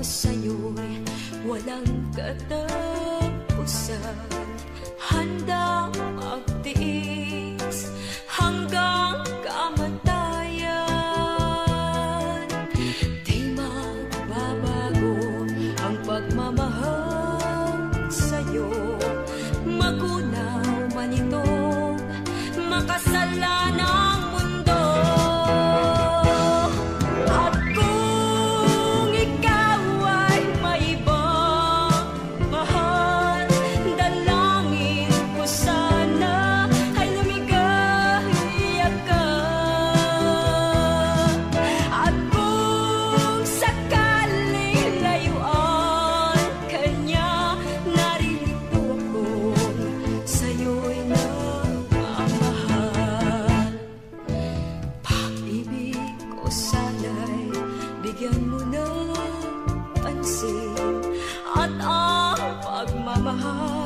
sa'yo'y walang katapusan. Handang magtiis hanggang kamatayan. Di magbabago ang pagmamahal sa'yo. Magunaw man ito, makasalanang mundo. At kung ikaw ay may ibang mahal, dalangin ko sana ay lumigaya ka. At kung sakaling layuan ka niya, naririto ako, sa'yo'y nagmamahal. Pag-ibig ko sana'y bigyan mo ng pansin, at ang pagmamahal